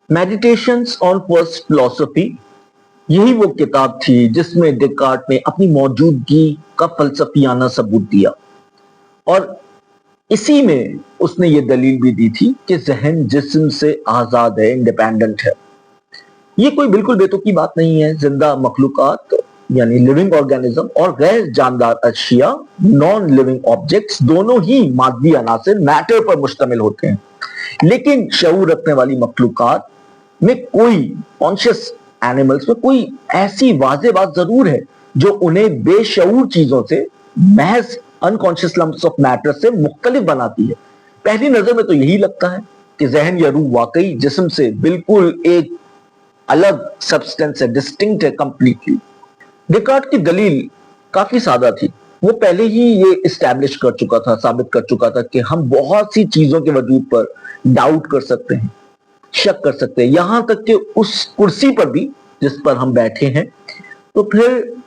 Meditations on first philosophy, यही वो किताब थी जिसमें डेकार्ट ने अपनी मौजूदगी का फलसफियाना सबूत दिया। और इसी में उसने ये दलील भी दी थी कि जहन जिस्म से आजाद है, इंडिपेंडेंट है। ये कोई बिल्कुल बेतुकी बात नहीं है। जिंदा मखलूकात यानी लिविंग ऑर्गेनिज्म और गैर जानदार अशिया नॉन लिविंग ऑब्जेक्ट्स दोनों ही मादी अनासिर मैटर पर मुश्तमिल होते हैं, लेकिन शऊर रखने वाली मखलूकात में कोई कॉन्शियस एनिमल्स में कोई ऐसी वाज़ेह बात जरूर है जो उन्हें बेशऊर चीजों से, महज अनकॉन्शियस लम्प्स ऑफ मैटर से मुख्तलिफ बनाती है। पहली नजर में तो यही लगता है कि जहन या रूह वाकई जिस्म से बिल्कुल एक अलग सब्सटेंस है, डिस्टिंक्ट है कंप्लीटली। डेकार्ट की दलील काफी सादा थी। वो पहले ही ये इस्टेब्लिश कर चुका था, साबित कर चुका था कि हम बहुत सी चीजों के वजूद पर डाउट कर सकते हैं, शक कर सकते हैं, यहां तक कि उस कुर्सी पर भी जिस पर हम बैठे हैं। तो फिर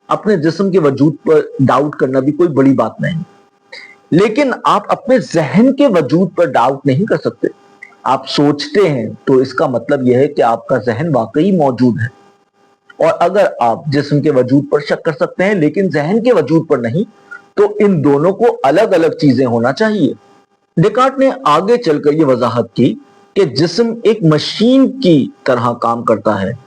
अपने जिस्म के वजूद पर डाउट करना भी कोई बड़ी बात नहीं, लेकिन आप अपने जहन के वजूद पर डाउट नहीं कर सकते। आप सोचते हैं तो इसका मतलब यह है कि आपका जहन वाकई मौजूद है। और अगर आप जिस्म के वजूद पर शक कर सकते हैं लेकिन जहन के वजूद पर नहीं, तो इन दोनों को अलग अलग चीजें होना चाहिए। डेकार्ट ने आगे चलकर यह वजाहत की कि जिस्म एक मशीन की तरह काम करता है।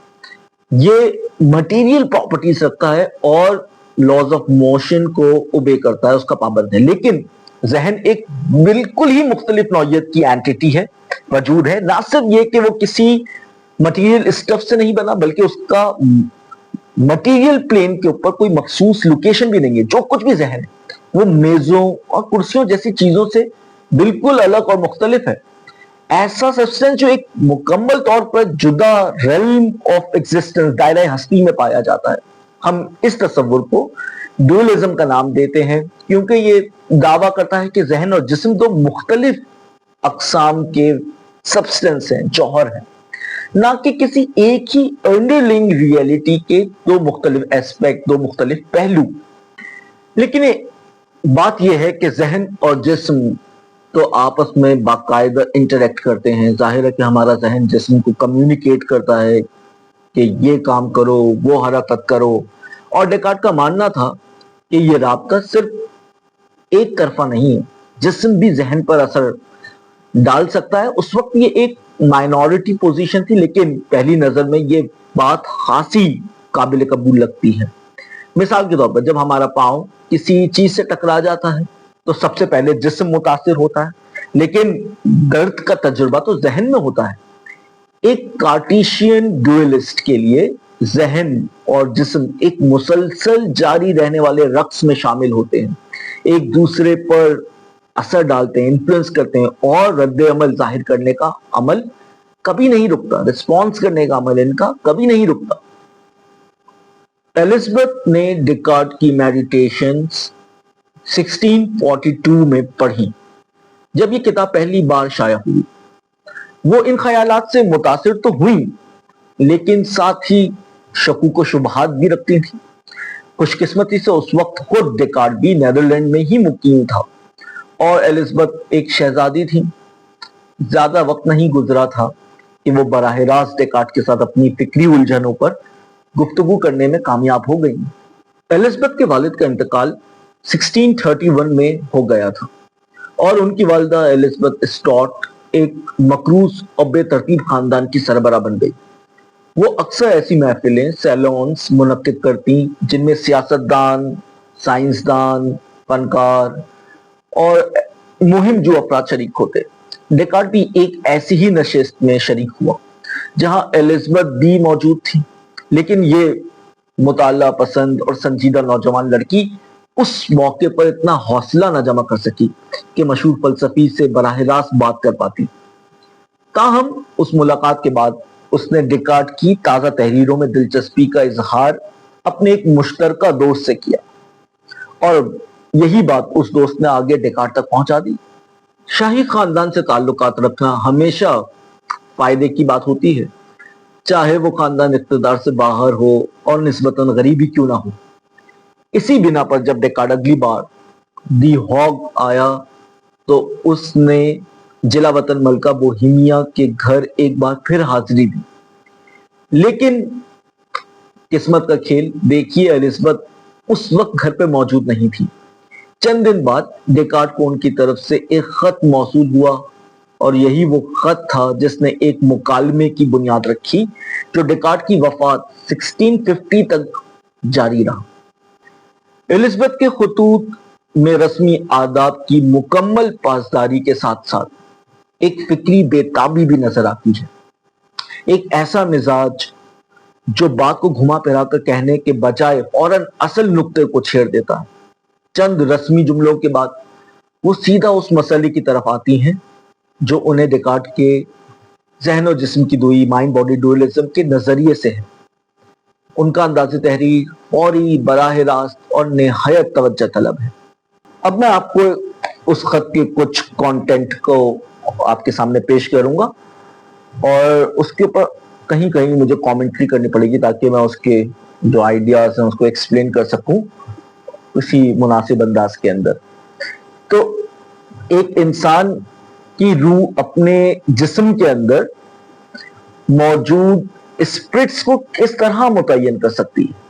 ये मटेरियल प्रॉपर्टीज रखता है और लॉज ऑफ मोशन को ओबे करता है, उसका पाबंद है। लेकिन जहन एक बिल्कुल ही मुख्तलिफ नौइयत की एंटिटी है, वजूद है। ना सिर्फ ये कि वो किसी मटेरियल स्टफ से नहीं बना, बल्कि उसका मटेरियल प्लेन के ऊपर कोई मखसूस लोकेशन भी नहीं है। जो कुछ भी जहन है वो मेजों और कुर्सियों जैसी चीजों से बिल्कुल अलग और मुख्तलिफ है। ऐसा सब्सटेंस जो एक मुकम्मल तौर पर जुदा रेल्म ऑफ एग्जिस्टेंस, दायरा हस्ती में पाया जाता है। हम इस तस्वुर को डुअलिज्म का नाम देते हैं, क्योंकि ये दावा करता है कि जहन और जिस्म दो मुख्तलिफ अकसाम के सब्सटेंस हैं, जौहर हैं, ना कि किसी एक ही अंडरलिंग रियलिटी के दो मुख्तलिफ एस्पेक्ट, दो मुख्तलिफ पहलू। लेकिन बात यह है कि जहन और जिस्म तो आपस में बाकायदा इंटरेक्ट करते हैं। जाहिर है कि हमारा जहन जिस्म को कम्युनिकेट करता है कि ये काम करो, वो हरकत करो। और डेकार्ट का मानना था कि ये राब्ता सिर्फ एक तरफा नहीं है, जिस्म भी जहन पर असर डाल सकता है। उस वक्त ये एक माइनॉरिटी पोजीशन थी, लेकिन पहली नजर में ये बात खासी काबिल कबूल लगती है। मिसाल के तौर पर जब हमारा पाँव किसी चीज से टकरा जाता है तो सबसे पहले जिस्म मुतासिर होता है, लेकिन दर्द का तजुर्बा तो जहन में होता है। एक कार्टेशियन डुअलिस्ट के लिए जहन और जिस्म एक मुसलसल जारी रहने वाले रक्स में शामिल होते हैं, एक दूसरे पर असर डालते हैं, इन्फ्लुएंस करते हैं, और रद्द अमल जाहिर करने का अमल कभी नहीं रुकता, रिस्पॉन्स करने का अमल इनका कभी नहीं रुकता। एलिजाबेथ ने डेकार्ट की मेडिटेशंस 1642 में पढ़ी। जब ये किताब पहली बार शाया हुई, वो इन ख्यालात से मुतासिर तो हुई, लेकिन साथ ही शकूक व शुबहात भी रखती थी। खुशकिस्मती से उस वक्त खुद डेकार्ट भी नीदरलैंड में ही मुकीम था और एलिजाबेथ एक शहजादी थी। ज्यादा वक्त नहीं गुजरा था कि वो बराह रास्त डेकार्ट के साथ अपनी फिक्री उलझनों पर गुफ्तगू करने में कामयाब हो गई। एलिजाबेथ के वालिद का इंतकाल 1631 में हो गया था और उनकी वालिदा एलिजाबेथ स्टॉट एक मकरूज और बेतरतीब खानदान की सरबरा बन गई। वो अक्सर ऐसी महफिलें, सैलॉन्स मुनक्किद करती जिनमें सियासतदान, साइंसदान, फनकार और मुहिम जो अफराद शरीक होते। डेकार्ट भी एक ऐसी ही नशिस्त में शरीक हुआ जहां एलिजाबेथ भी मौजूद थी, लेकिन ये मुताला पसंद और संजीदा नौजवान लड़की उस मौके पर इतना हौसला न जमा कर सकी कि मशहूर फलसफी से बराह रास्त बात कर पाती। ताहम उस मुलाकात के बाद उसने डेकार्ट की ताजा तहरीरों में दिलचस्पी का इजहार अपने एक मुश्तरका दोस्त से किया और यही बात उस दोस्त ने आगे डेकार्ट तक पहुंचा दी। शाही खानदान से ताल्लुकात रखना हमेशा फायदे की बात होती है, चाहे वो खानदान इख्तिदार से बाहर हो और निस्बतन गरीब ही क्यों ना हो। इसी बिना पर जब डेकार्ट अगली बार दी हॉग आया तो उसने जिला वतन मलका बोहेमिया के घर एक बार फिर हाजिरी दी, लेकिन किस्मत का खेल, देखिए एलिजाबेथ उस वक्त घर पे मौजूद नहीं थी। चंद दिन बाद डेकार्ट को उनकी तरफ से एक खत मौसूल हुआ, और यही वो खत था जिसने एक मुकालमे की बुनियाद रखी जो डेकार्ट की वफात 1650 तक जारी रहा। एलिजाबेथ के खतूत में रस्मी आदाब की मुकम्मल पासदारी के साथ साथ एक फिक्री बेताबी भी नजर आती है। एक ऐसा मिजाज जो बात को घुमा फिरा कर कहने के बजाय फौरन असल नुक्ते को छेड़ देता है। चंद रस्मी जुमलों के बाद वो सीधा उस मसले की तरफ आती हैं जो उन्हें डेकार्ट के ज़हन और जिस्म की दुई, माइंड बॉडी डुअलिज्म के नजरिए से है। उनका अंदाज़ तहरीर फौरी, बराह रास्त और निहायत तवज्जो तलब है। अब मैं आपको उस खत के कुछ कंटेंट को आपके सामने पेश करूंगा, और उसके ऊपर कहीं कहीं मुझे कमेंट्री करनी पड़ेगी ताकि मैं उसके जो आइडियाज हैं उसको एक्सप्लेन कर सकूं उसी मुनासिब अंदाज के अंदर। तो एक इंसान की रूह अपने जिस्म के अंदर मौजूद स्पिरिट्स को किस तरह मुतय्यन कर सकती है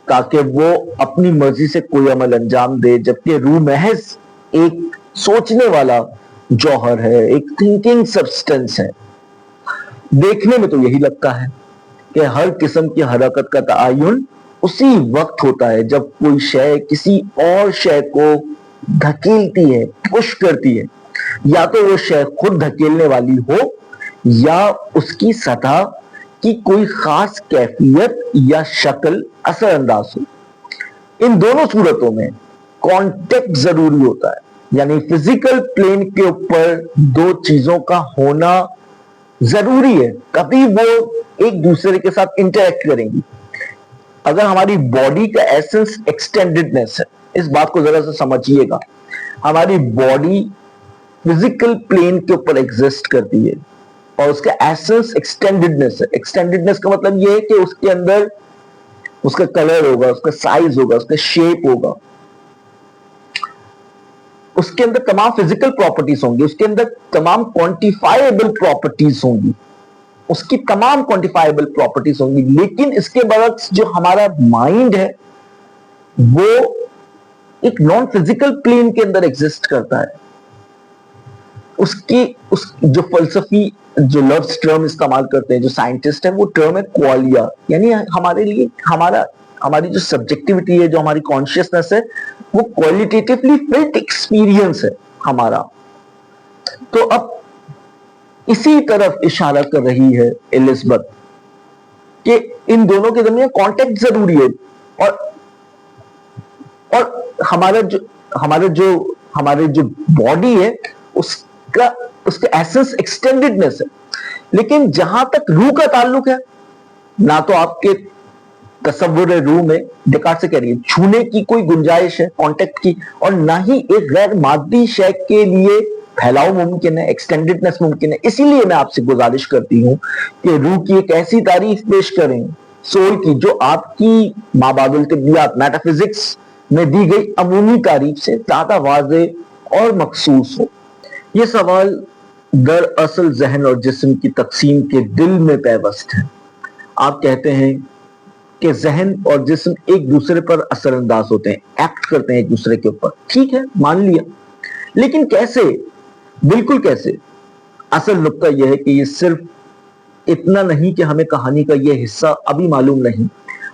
ताकि वो अपनी मर्जी से कोई अमल अंजाम दे, जबकि रूह महज एक सोचने वाला जौहर है, एक थिंकिंग सब्सटेंस है। देखने में तो यही लगता है कि हर किस्म की हरकत का तआयुन उसी वक्त होता है जब कोई शय किसी और शय को धकेलती है, पुश करती है, या तो वो शय खुद धकेलने वाली हो या उसकी सतह की कोई खास कैफियत या शक्ल असरअंदाज हो। इन दोनों सूरतों में कॉन्टेक्ट जरूरी होता है, यानी फिजिकल प्लेन के ऊपर दो चीजों का होना जरूरी है, तभी वो एक दूसरे के साथ इंटरेक्ट करेंगी। अगर हमारी बॉडी का एसेंस एक्सटेंडेडनेस है, इस बात को जरा सा समझिएगा, हमारी बॉडी फिजिकल प्लेन के ऊपर एग्जिस्ट करती है और उसका एसेंस एक्सटेंडेडनेस है। एक्सटेंडेडनेस का मतलब यह है कि उसके अंदर उसका कलर होगा, उसका साइज होगा, उसका शेप होगा, उसके अंदर तमाम फिजिकल प्रॉपर्टीज होंगी, उसके अंदर तमाम क्वांटिफाइबल प्रॉपर्टीज होंगी, उसकी तमाम क्वांटिफाइबल प्रॉपर्टीज होंगी। लेकिन इसके बरक्स जो हमारा माइंड है वो एक नॉन फिजिकल प्लेन के अंदर एग्जिस्ट करता है। उस जो फलसफी जो लफ्ज टर्म इस्तेमाल करते हैं जो साइंटिस्ट है, वो टर्म है क्वालिया, यानी हमारे लिए हमारी जो सब्जेक्टिविटी है, जो हमारी कॉन्शियसनेस है, वो क्वालिटेटिवली फिल्ड एक्सपीरियंस है हमारा। तो अब इसी तरफ इशारा कर रही है एलिजाबेथ कि इन दोनों के दरमियान कांटेक्ट जरूरी है, और हमारे जो बॉडी है उसका एसेंस एक्सटेंडेडनेस है। लेकिन जहां तक रूह का ताल्लुक है, ना तो आपके तसव्वुर रूह में डेकार्ट से कह रही है छूने की कोई गुंजाइश है कांटेक्ट की, और ना ही एक गैर मादी शय के लिए फैलाव मुमकिन है, एक्सटेंडेडनेस मुमकिन है। इसीलिए मैं आपसे गुजारिश करती हूं कि रूह की एक ऐसी तारीफ पेश करें, सोल की, जो आपकी माबादुल तिब्बियात मेटाफिजिक्स में दी गई अमूमी तारीफ से ज्यादा वाज़ेह और मखसूस हो। यह सवाल दरअसल जहन और जिस्म की तकसीम के दिल में पैवस्त है। आप कहते हैं कि जहन और जिस्म एक दूसरे पर असरअंदाज होते हैं, एक्ट करते हैं एक दूसरे के ऊपर, ठीक है, मान लिया, लेकिन कैसे, बिल्कुल कैसे? असल नुक्ता यह है कि ये सिर्फ इतना नहीं कि हमें कहानी का यह हिस्सा अभी मालूम नहीं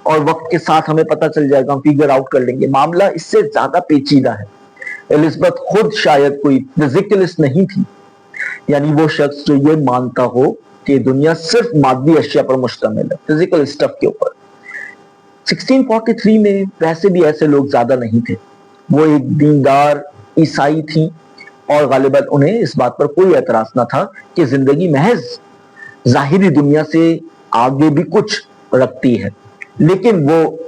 और वक्त के साथ हमें पता चल जाएगा, हम फिगर आउट कर लेंगे। मामला इससे ज्यादा पेचीदा है। एलिजाबेथ खुद शायद कोई फिजिकलिस्ट नहीं थी, यानी वो शख्स जो ये मानता हो कि दुनिया सिर्फ मादी अशिया पर मुश्तमिल है, फिजिकल स्टफ के ऊपर। 1643 में वैसे भी ऐसे लोग ज्यादा नहीं थे। वो एक दीनदार ईसाई थी और गालिबन उन्हें इस बात पर कोई एतराज न था कि जिंदगी महज जाहिरी दुनिया से आगे भी कुछ रखती है। लेकिन वो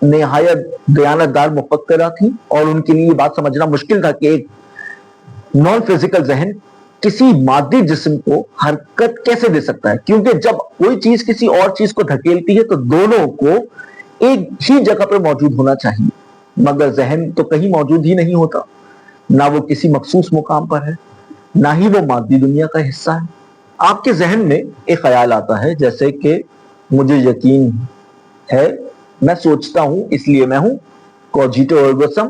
निहायत दयानतदार मुफक्किरा थी और उनके लिए बात समझना मुश्किल था कि एक नॉन फिजिकल जहन किसी मादी जिस्म को हरकत कैसे दे सकता है, क्योंकि जब कोई चीज किसी और चीज को धकेलती है तो दोनों को एक ही जगह पर मौजूद होना चाहिए, मगर जहन तो कहीं मौजूद ही नहीं होता, ना वो किसी मखसूस मुकाम पर है, نہ ہی وہ مادی دنیا کا حصہ ہے۔ آپ کے ذہن میں ایک خیال آتا ہے جیسے کہ مجھے یقین ہے، میں سوچتا ہوں اس لیے میں ہوں، کوجیٹو ارگو سم۔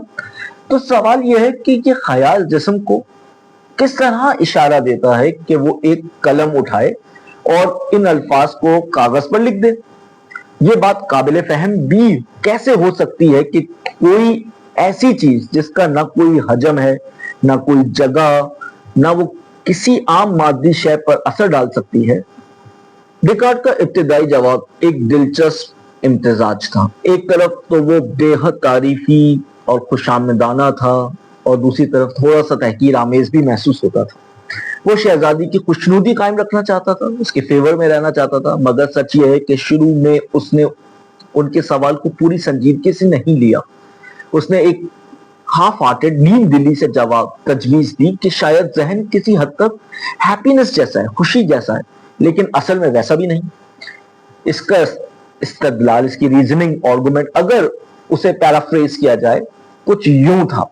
تو سوال یہ ہے کہ یہ خیال جسم کو کس طرح اشارہ دیتا ہے کہ وہ ایک قلم اٹھائے اور ان الفاظ کو کاغذ پر لکھ دے؟ یہ بات قابل فہم بھی کیسے ہو سکتی ہے کہ کوئی ایسی چیز جس کا نہ کوئی حجم ہے، نہ کوئی جگہ، نہ وہ کسی عام مادی شے پر اثر ڈال سکتی ہے؟ ڈیکارٹ کا ابتدائی جواب ایک دلچسپ امتزاج تھا۔ ایک طرف تو وہ بے حد تعریفی اور خوشامدانہ تھا، اور دوسری طرف تھوڑا سا تحقیر آمیز بھی محسوس ہوتا تھا۔ وہ شہزادی کی خوشنودی قائم رکھنا چاہتا تھا، اس کے فیور میں رہنا چاہتا تھا، مگر سچ یہ ہے کہ شروع میں اس نے ان کے سوال کو پوری سنجیدگی سے نہیں لیا۔ اس نے ایک ہاف ہارٹڈ نیم دلی سے جواب تجویز دی کہ شاید ذہن کسی حد تک ہیپینس جیسا ہے، خوشی جیسا ہے، لیکن اصل میں ویسا بھی نہیں۔ اس کا استدلال، اس کی ریزننگ آرگومنٹ اگر اسے پیرافریز کیا جائے کچھ یوں تھا: